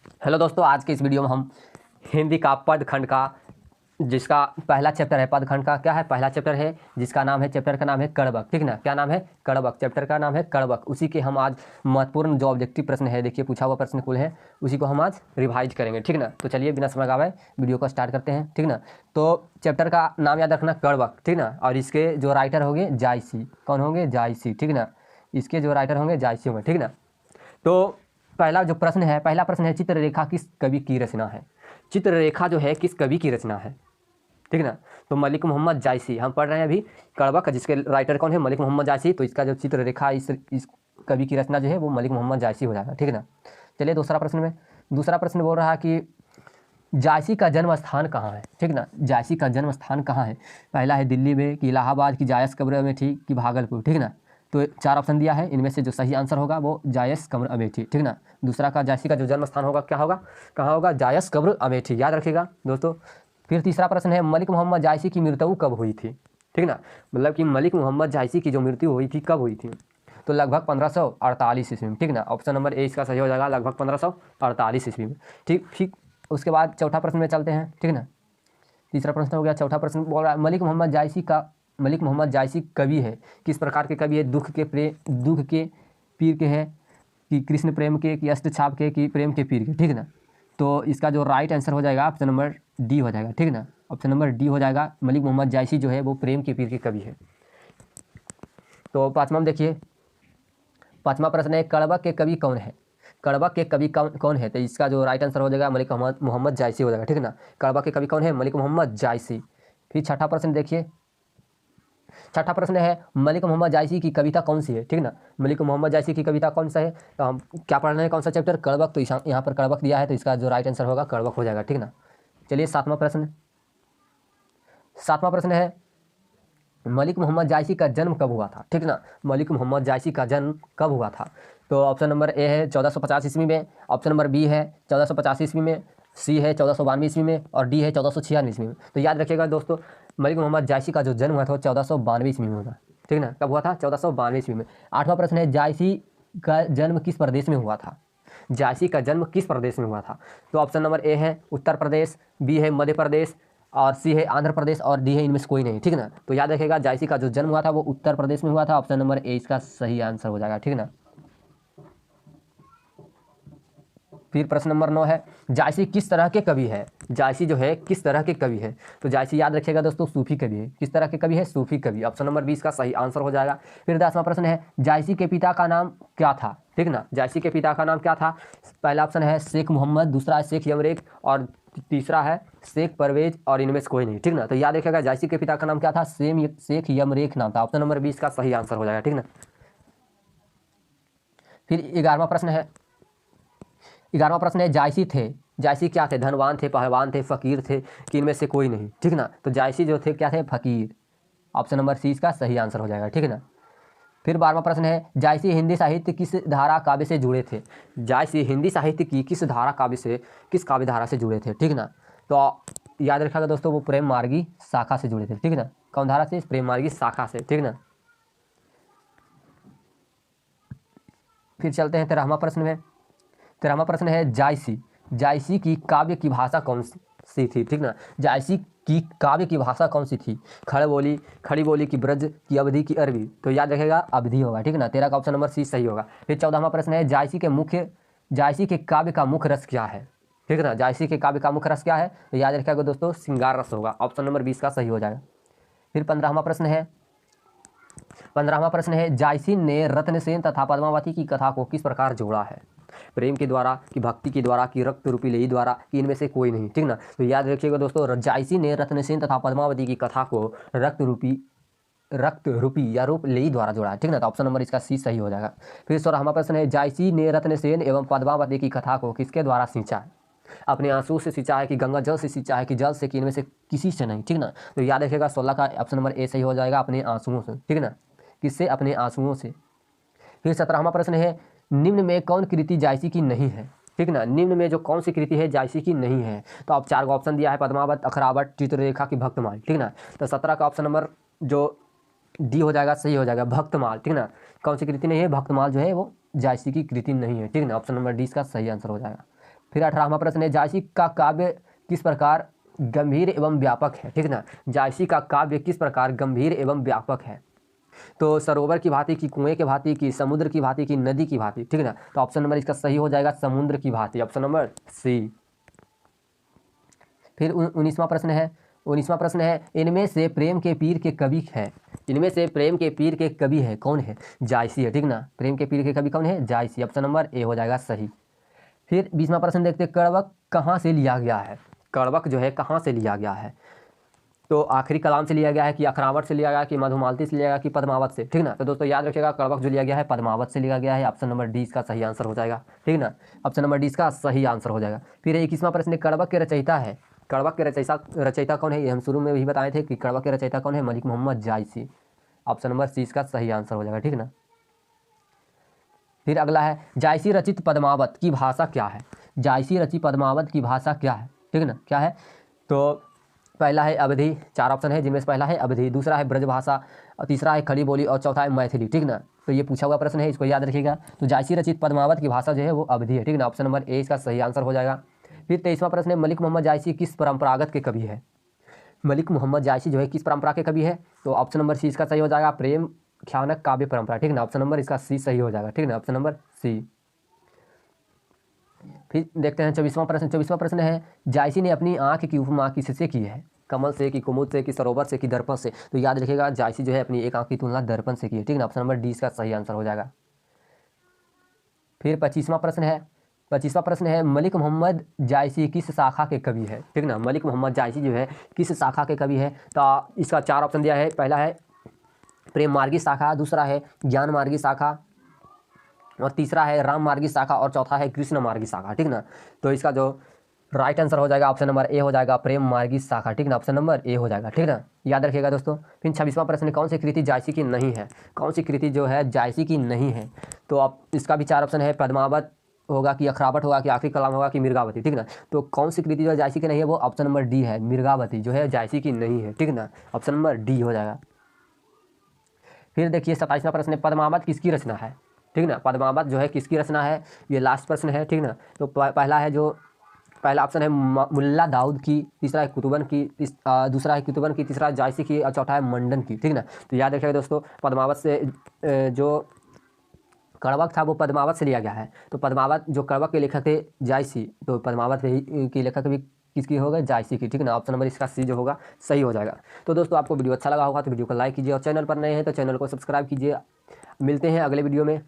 Hello दोस्तों, आज के इस वीडियो में हम हिंदी का पद खंड का जिसका पहला चैप्टर है, पद खंड का क्या है, पहला चैप्टर है जिसका नाम है, चैप्टर का नाम है कड़बक। ठीक ना, क्या नाम है? कड़बक। चैप्टर का नाम है कड़बक। उसी के हम आज महत्वपूर्ण जो ऑब्जेक्टिव प्रश्न है, देखिए पूछा हुआ प्रश्न कुल है, उसी को हम आज रिवाइज करेंगे। ठीक ना, तो चलिए बिना समय गवाए वीडियो को स्टार्ट करते हैं। ठीक ना, तो चैप्टर का नाम याद रखना कड़बक। ठीक ना, और इसके जो राइटर होंगे जायसी। कौन होंगे? जायसी। ठीक ना, इसके जो राइटर होंगे जायसी होंगे। ठीक ना, तो पहला जो प्रश्न है, पहला प्रश्न है चित्ररेखा किस कवि की रचना है? चित्ररेखा जो है किस कवि की रचना है? ठीक ना, तो मलिक मोहम्मद जायसी हम पढ़ रहे हैं अभी कड़बक, जिसके राइटर कौन है? मलिक मोहम्मद जायसी। तो इसका जो चित्ररेखा इस कवि की रचना जो है वो मलिक मोहम्मद जायसी हो जाएगा। ठीक ना, चलिए दूसरा प्रश्न बोल रहा है कि जायसी का जन्म स्थान कहाँ है? ठीक ना, जायसी का जन्म स्थान कहाँ है? पहला है दिल्ली में, कि इलाहाबाद, की जायस कब्र अमेठी, कि भागलपुर। ठीक ना, तो 4 ऑप्शन दिया है, इनमें से जो सही आंसर होगा वो जायस कब्र अमेठी। ठीक ना, दूसरा का जायसी का जो जन्म स्थान होगा क्या होगा, कहाँ होगा? जायस कब्र अमेठी, याद रखिएगा दोस्तों। फिर तीसरा प्रश्न है मलिक मोहम्मद जायसी की मृत्यु कब हुई थी? ठीक ना, मतलब कि मलिक मोहम्मद जायसी की जो मृत्यु हुई थी कब हुई थी? तो लगभग 1548 ईस्वी में। ठीक ना, ऑप्शन नंबर ए इसका सही हो जाएगा, लगभग 1548 ईस्वी में। ठीक ठीक, उसके बाद चौथा प्रश्न में चलते हैं। ठीक ना, तीसरा प्रश्न हो गया, चौथा प्रश्न बोल रहा है मलिक मोहम्मद जायसी कवि है, किस प्रकार के कवि है? दुख के पीर के है, कि कृष्ण प्रेम के, कि अष्टछाप के, कि प्रेम के पीर के। ठीक ना, तो इसका जो राइट आंसर हो जाएगा ऑप्शन नंबर डी हो जाएगा। ठीक ना, ऑप्शन नंबर डी हो जाएगा, मलिक मोहम्मद जायसी जो है वो प्रेम के पीर के कवि है। तो पाँचवा में देखिए, पाँचवा प्रश्न है कड़बक के कवि कौन है? कड़बक के कवि कौन है? तो इसका जो राइट आंसर हो जाएगा मलिक मोहम्मद जायसी हो जाएगा। ठीक है ना, कड़बक के कवि कौन है? मलिक मोहम्मद जायसी। फिर छठा प्रश्न देखिए, छठा प्रश्न है मलिक मोहम्मद जायसी की कविता कौन सी है? ठीक ना, मलिक मोहम्मद जायसी की कविता कौन सा है? तो हम क्या पढ़ रहे हैं, कौन सा चैप्टर? कड़बक। तो यहाँ पर कड़बक दिया है, तो इसका जो राइट आंसर होगा कड़बक हो जाएगा। ठीक ना, चलिए सातवां प्रश्न है मलिक मोहम्मद जायसी का जन्म कब हुआ था? ठीक ना, मलिक मोहम्मद जायसी का जन्म कब हुआ था? तो ऑप्शन नंबर ए है 1450 ईस्वी में, ऑप्शन नंबर बी है 1485 ईस्वी में, सी है 1492 ईस्वी में, और डी है 1496 ईस्वी में। तो याद रखिएगा दोस्तों, मलिक मोहम्मद जायसी का जो जन्म हुआ था वो 1492 ईस्वी में हुआ। ठीक ना, कब हुआ था? 1492 ईस्वी में। आठवां प्रश्न है जायसी का जन्म किस प्रदेश में हुआ था? जायसी का जन्म किस प्रदेश में हुआ था? तो ऑप्शन नंबर ए है उत्तर प्रदेश, बी है मध्य प्रदेश, और सी है आंध्र प्रदेश, और डी है इनमें से कोई नहीं। ठीक ना, तो याद रखिएगा जायसी का जो जन्म हुआ था वो उत्तर प्रदेश में हुआ था। ऑप्शन नंबर ए इसका सही आंसर हो जाएगा। ठीक ना, फिर प्रश्न नंबर 9 है जायसी किस तरह के कवि है? जायसी जो है किस तरह के कवि है? तो जायसी याद रखिएगा दोस्तों सूफी कवि है। किस तरह के कवि है? सूफी कवि। ऑप्शन नंबर 20 का सही आंसर हो जाएगा। फिर 10वां प्रश्न है जायसी के पिता का नाम क्या था? ठीक ना, जायसी के पिता का नाम क्या था? पहला ऑप्शन है शेख मोहम्मद, दूसरा है शेख यमरेख, और तीसरा है शेख परवेज, और इनमें से कोई नहीं। ठीक ना, तो याद रखिएगा जायसी के पिता का नाम क्या था? शेख यमरेख नाम था। ऑप्शन नंबर 20 का सही आंसर हो जाएगा। ठीक ना, फिर 11वां प्रश्न है जायसी क्या थे? धनवान थे, पहलवान थे, फकीर थे, कि इनमें से कोई नहीं? ठीक ना, तो जायसी जो थे क्या थे? फकीर। ऑप्शन नंबर सी इसका सही आंसर हो जाएगा। ठीक है ना, फिर 12वां प्रश्न है जायसी हिंदी साहित्य किस धारा काव्य से जुड़े थे? जायसी हिंदी साहित्य की किस काव्य धारा से जुड़े थे? ठीक ना, तो याद रखिएगा दोस्तों वो प्रेम मार्गी शाखा से जुड़े थे। ठीक ना, कौन धारा से? प्रेम मार्गी शाखा से। ठीक ना, फिर चलते हैं 13वां प्रश्न है जायसी की काव्य की भाषा कौन सी थी? ठीक ना, जायसी की काव्य की भाषा कौन सी थी? खड़ी बोली, की ब्रज, की अवधी, की अरबी? तो याद रखेगा अवधी होगा। ठीक है ना, 13 का ऑप्शन नंबर सी सही होगा। फिर 14वां प्रश्न है जायसी के काव्य का मुख्य रस क्या है? ठीक है ना, जायसी के काव्य का मुख्य रस क्या है? तो याद रखेगा दोस्तों श्रृंगार रस होगा। ऑप्शन नंबर 20 का सही हो जाएगा। फिर 15वां प्रश्न है जायसी ने रत्नसेन तथा पद्मावती की कथा को किस प्रकार जोड़ा है? प्रेम के द्वारा, कि भक्ति के द्वारा, कि रक्त रूपी लेई द्वारा, कि इनमें से कोई नहीं? ठीक ना, तो याद रखिएगा दोस्तों जायसी ने रत्नसेन तथा पद्मावती की कथा को रक्त रूपी या रूप लेई द्वारा जोड़ा है। ठीक ना, तो ऑप्शन नंबर इसका सी सही हो जाएगा। फिर 16वां प्रश्न है जायसी ने रत्नसेन एवं पद्मावती की कथा को किसके द्वारा सींचा है? अपने आंसू से सींचा है, कि गंगा जल से सींचा है, कि जल से, कि इनमें से किसी से नहीं? ठीक ना, तो याद रखिएगा 16 का ऑप्शन नंबर ए सही हो जाएगा, अपने आंसुओं से। ठीक ना, किससे? अपने आंसुओं से। फिर 17वां प्रश्न है निम्न में कौन कृति जायसी की नहीं है? ठीक ना, निम्न में जो कौन सी कृति है जायसी की नहीं है? तो अब 4 का ऑप्शन दिया है, पद्मावत, अखरावट, चित्ररेखा, की भक्तमाल। ठीक ना, तो 17 का ऑप्शन नंबर जो डी हो जाएगा सही हो जाएगा, भक्तमाल। ठीक ना, कौन सी कृति नहीं है? भक्तमाल जो है वो जायसी की कृति नहीं है। ठीक ना, ऑप्शन नंबर डी इसका सही आंसर हो जाएगा। फिर 18वां प्रश्न है, जायसी का काव्य किस प्रकार गंभीर एवं व्यापक है, ठीक ना। जायसी का काव्य किस प्रकार गंभीर एवं व्यापक है, तो सरोवर की भांति, की कुएं की भांति, की समुद्र की भांति, की नदी की भांति, ठीक ना। तो ऑप्शन नंबर इसका सही हो जाएगा समुद्र की भांति, ऑप्शन नंबर सी। फिर 19वां प्रश्न है, इनमें से प्रेम के पीर के कवि है, इनमें से प्रेम के पीर के कवि है कौन है, जायसी है, ठीक ना। प्रेम के पीर के कवि कौन है, जायसी, ऑप्शन नंबर ए हो जाएगा सही। फिर 20वां प्रश्न देखते हैं, कड़वक कहाँ से लिया गया है, कड़वक जो है कहाँ से लिया गया है, तो आखिरी कलाम से लिया गया है, कि अखरावट से लिया गया, कि मधुमालती से लिया गया, कि पद्मावत से, ठीक ना। तो दोस्तों याद रखिएगा, कड़वक जो लिया गया है पद्मावत से लिया गया है, ऑप्शन नंबर डी इसका सही आंसर हो जाएगा, ठीक ना। ऑप्शन नंबर डी इसका सही आंसर हो जाएगा। फिर 21वां प्रश्न, कड़वक के रचयिता है, कड़वक के रचयिता कौन है, ये हम शुरू में भी बताए थे कि कड़वक के रचयिता कौन है, मलिक मोहम्मद जायसी, ऑप्शन नंबर सी इसका सही आंसर हो जाएगा, ठीक ना। फिर अगला है, जायसी रचित पद्मावत की भाषा क्या है, जायसी रचित पद्मावत की भाषा क्या है, ठीक ना, क्या है, तो पहला है अवधी, 4 ऑप्शन है जिनमें से पहला है अवधी, दूसरा है ब्रजभाषा, और तीसरा है खड़ी बोली, और चौथा है मैथिली, ठीक ना। तो ये पूछा हुआ प्रश्न है, इसको याद रखिएगा। तो जायसी रचित पद्मावत की भाषा जो है वो अवधी है, ठीक ना, ऑप्शन नंबर ए इसका सही आंसर हो जाएगा। फिर 23वां प्रश्न है, मलिक मोहम्मद जायसी किस परंपरागत के कवि है, मलिक मोहम्मद जायसी जो है किस परंपरा के कवि है, तो ऑप्शन नंबर सी इसका सही हो जाएगा, प्रेम ख्यानक काव्य परंपरा, ठीक ना, ऑप्शन नंबर इसका सी सही हो जाएगा, ठीक ना, ऑप्शन नंबर सी। फिर देखते हैं 24वां प्रश्न है, जायसी ने अपनी आंख की उपमा किससे की है, कमल से, कि कुमुद से, कि सरोवर से, कि दर्पण से। तो याद रखिएगा, जायसी जो है अपनी एक आंख की तुलना दर्पण से की है, ठीक ना, ऑप्शन नंबर डी इसका सही आंसर हो जाएगा। फिर 25वां प्रश्न है, मलिक मोहम्मद जायसी किस शाखा के कवि है, ठीक ना, मलिक मोहम्मद जायसी जो है किस शाखा के कवि है, तो इसका 4 ऑप्शन दिया है, पहला है प्रेम मार्गी शाखा, दूसरा है ज्ञान मार्गी शाखा, और तीसरा है राम मार्गी शाखा, और चौथा है कृष्ण मार्गी शाखा, ठीक ना। तो इसका जो राइट आंसर हो जाएगा ऑप्शन नंबर ए हो जाएगा, प्रेम मार्गी शाखा, ठीक ना, ऑप्शन नंबर ए हो जाएगा, ठीक ना, याद रखिएगा दोस्तों। फिर 26वां प्रश्न, कौन सी कृति जायसी की नहीं है, कौन सी कृति जो है जायसी की नहीं है, तो आप इसका भी 4 ऑप्शन है, पद्मावत होगा, कि अखरावट होगा, कि आखिरी कलाम होगा, कि मिर्गावती, ठीक ना। तो कौन सी कृति जो है जायसी की नहीं है, वो ऑप्शन नंबर डी है, मिर्गावती जो है जायसी की नहीं है, ठीक ना, ऑप्शन नंबर डी हो जाएगा। फिर देखिए 27वां प्रश्न, पद्मावत किसकी रचना है, ठीक ना, पद्मावत जो है किसकी रचना है, ये लास्ट प्रश्न है, ठीक ना। तो पहला ऑप्शन है मुल्ला दाऊद की, तीसरा है कुतुबन की, दूसरा है कुतुबन की, तीसरा है जायसी की, और चौथा है मंडन की, ठीक ना। तो याद रखिएगा दोस्तों, पद्मावत से जो कड़वक था वो पद्मावत से लिया गया है, तो पद्मावत जो कड़वक के लेखक थे जायसी, तो पद्मावत की लेखक भी किसकी होगा, जायसी की, ठीक ना, ऑप्शन नंबर इसका सी जो होगा सही हो जाएगा। तो दोस्तों आपको वीडियो अच्छा लगा होगा तो वीडियो को लाइक कीजिए, और चैनल पर नए हैं तो चैनल को सब्सक्राइब कीजिए। मिलते हैं अगले वीडियो में।